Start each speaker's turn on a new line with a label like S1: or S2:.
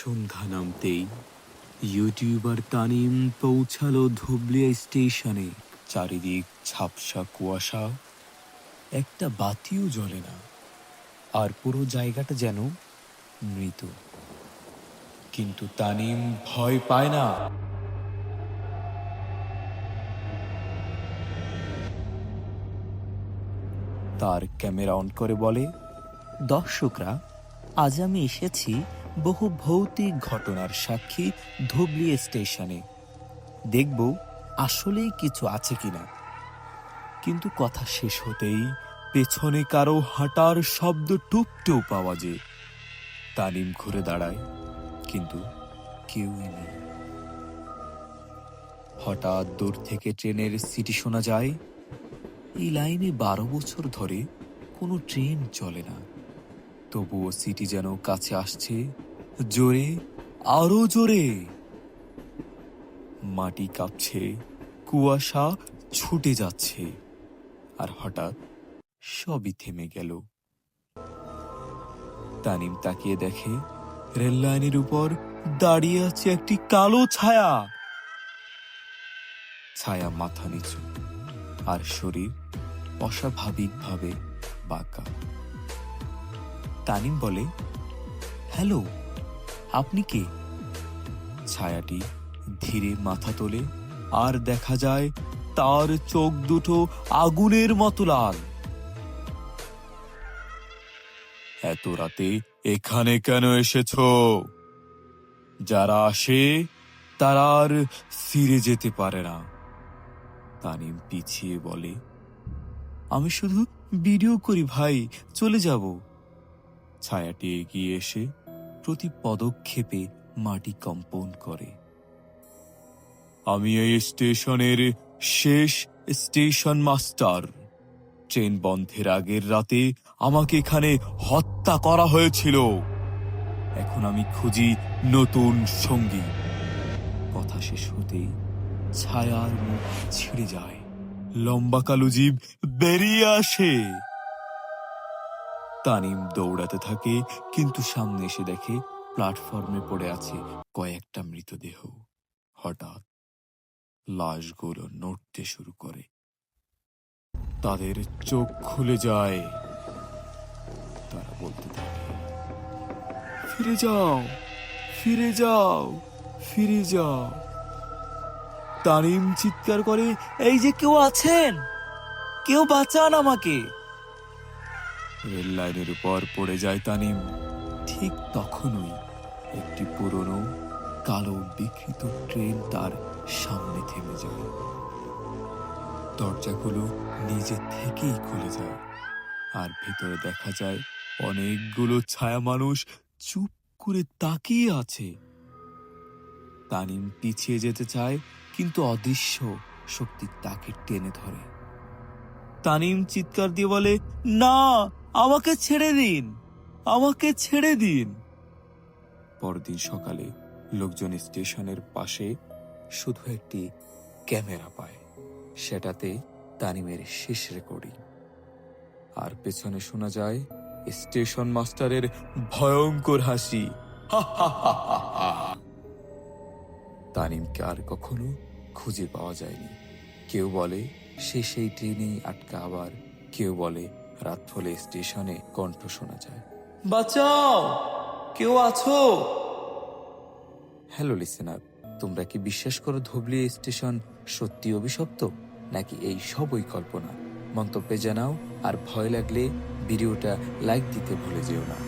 S1: সন্ধ্যা নামতেই ইউটিউবার তানিম পৌঁছালো ধুবলিয়া স্টেশনে। চারিদিক ঝাপসা কুয়াশা, একটা বাতিও জ্বলে না, আর পুরো জায়গাটা যেন মৃত। কিন্তু তানিম ভয় পায় না। তার ক্যামেরা অন করে বলে, দর্শকরা, আজ আমি এসেছি বহু ভৌতিক ঘটনার সাক্ষী ধুবলিয়া স্টেশনে। দেখব আসলেই কিছু আছে কিনা। কিন্তু কথা শেষ হতেই পেছনে কারো হাঁটার শব্দ টুপটেও পাওয়া যায়। তানিম ঘুরে দাঁড়ায়, কিন্তু কেউই নেই। হঠাৎ দূর থেকে ট্রেনের সিটি শোনা যায়। এই লাইনে 12 বছর ধরে কোনো ট্রেন চলে না, তবুও সিটি যেন কাছে আসছে, জোরে, আরো জোরে। মাটি কাঁপছে, কুয়াশা ছুটে যাচ্ছে, আর হঠাৎ সবই থেমে গেল। তানিম তাকিয়ে দেখে রেল লাইনের উপর দাঁড়িয়ে আছে একটি কালো ছায়া। ছায়া মাথা নিচু, আর শরীর অস্বাভাবিকভাবে বাঁকা। তানিম বলে, হ্যালো, আপনি কে? ছায়াটি ধীরে মাথা তোলে, আর দেখা যায় তার চোখ দুটো আগুনের মতো লাল। এত রাতে এখানে কেন এসেছো? যারা আসে তারা আর ফিরে যেতে পারে না। তানিম পিছিয়ে বলে, আমি শুধু ভিডিও করি ভাই, চলে যাব। ছায়াটি এগিয়ে এসে প্রতি পদক্ষেপে মাটি কম্পন করে। আমি এই স্টেশনের শেষ স্টেশন মাস্টার। ট্রেন বন্ধের আগের রাতে আমাকে এখানে হত্যা করা হয়েছিল। এখন আমি খুঁজি নতুন সঙ্গী। কথা শেষ হতেই ছায়ার মুখ ছিঁড়ে যায়, লম্বা কালো জিভ বেরিয়ে আসে। তানিম দৌড়াতে থাকে, কিন্তু সামনে এসে দেখে প্ল্যাটফর্মে পড়ে আছে কয়েকটা মৃতদেহ। হঠাৎ লাশগুলো নড়তে শুরু করে, তাদের চোখ খুলে যায়। তারা বলতে থাকে, ফিরে যাও, ফিরে যাও, ফিরে যাও। তানিম চিৎকার করে, এই যে কেউ আছেন, কেউ বাঁচান আমাকে। রেল লাইনের উপর পড়ে যায় তানিম। ঠিক তখনই একটি পুরনো কালো বিকৃত ট্রেন তার সামনে থেমে যায়। দরজাগুলো নিজে থেকেই খুলে যায়, আর ভেতরে দেখা যায় অনেকগুলো ছায়া মানুষ চুপ করে তাকিয়ে আছে। তানিম পিছিয়ে যেতে চায়, কিন্তু অদৃশ্য শক্তি তাকে টেনে ধরে। তানিম চিৎকার দিয়ে বলে, না, আমাকে ছেড়ে দিন, আমাকে ছেড়ে দিন। পরদিন সকালে লোকজন স্টেশনের পাশে শুধু একটি ক্যামেরা পায়। সেটাতে তানিমের শেষ রেকর্ডিং, আর পেছনে শোনা যায় স্টেশন মাস্টারের ভয়ঙ্কর হাসি। তানিমকে আর কখনো খুঁজে পাওয়া যায়নি। কেউ বলে সে সেই ট্রেনেই আটকা, আবার কেউ বলে রাত হলে স্টেশনে কণ্ঠ শোনা যায়, বাঁচাও, কেউ আছো? হ্যালো লিসেনার, তোমরা কি বিশ্বাস করো ধুবলিয়া স্টেশন সত্যি অভিশপ্ত, নাকি এই সবই কল্পনা? মন্তব্যে জানাও, আর ভয় লাগলে ভিডিওটা লাইক দিতে ভুলে যেও না।